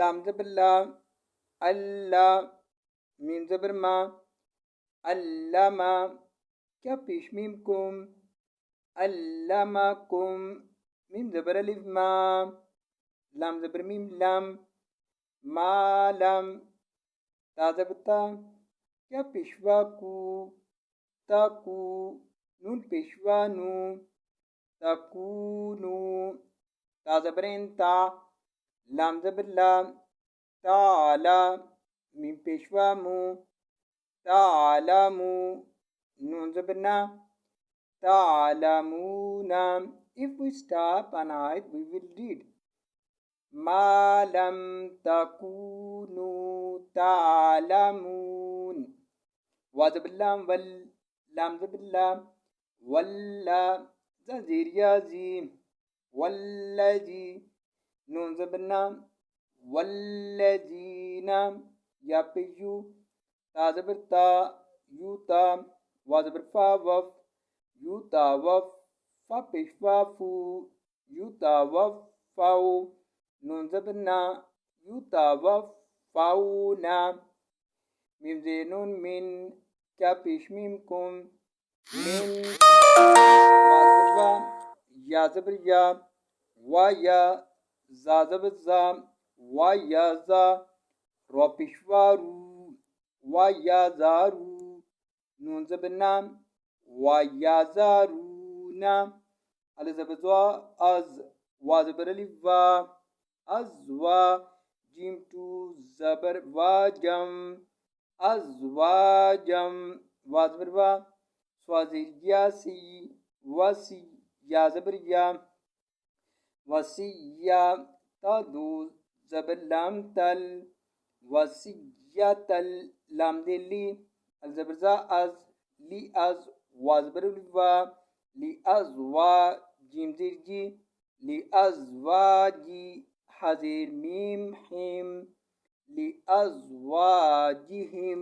लाम ज़बर ला, अल्लाह। मीम ज़बर मा, अल्लामा। क्या पेश मीम कुम, अल्लामाकुम। मीम ज़बर अलिफ मा, लाम ज़बर मीम लम, मालम। ता ज़बर ता, क्या पेशवा कू, ताकू। नून पेशवा नू, तकूनू। ता ज़बर इन ता, लाम ज़बर ला, ताला। मीम पेशवा मू, तालामू। नून ज़बर ना, ta'lamuna. If we stop an ayat, we will read ma lam takunu ta'lamun. Wazabillam wal, lam zabillam, walla, zaziriyazi, wallazi. Nun zabilna, wallazina. Ya pe yu, ta zabir ta, yuta. Wazabir fa waf, yutawaf. Fa peshwafu, yutawaffaw. Nun zabna, yutawaffauna. Mim zenun min, क्या पेश meme कुम, मिन। वाजबा या जबर या, वा या, जा जबर जा, वा या जा। रो पेशवा रू, वा या जारू। नून ज़बर नाम, वयाज़ारूना। अल ज़बर ज़ा, अज़। वा ज़बर अलिफ वा, अज़वा। Gym to ज़बर वाजम, अज़वाजम। वा ज़बर वा, स्वाज़ियासी, वसी। या ज़बर या, वसिया। ता दो ज़बर लाम तल, वसियतल। लाम दे ली, अल ज़बर ज़ा अज़, ली अज़। वाज़बर वा, ली अज़वा। जीम ज़ेर जी, ली अज़वाजी। हज़ेर मीम हिम, ली अज़वाजिहिम।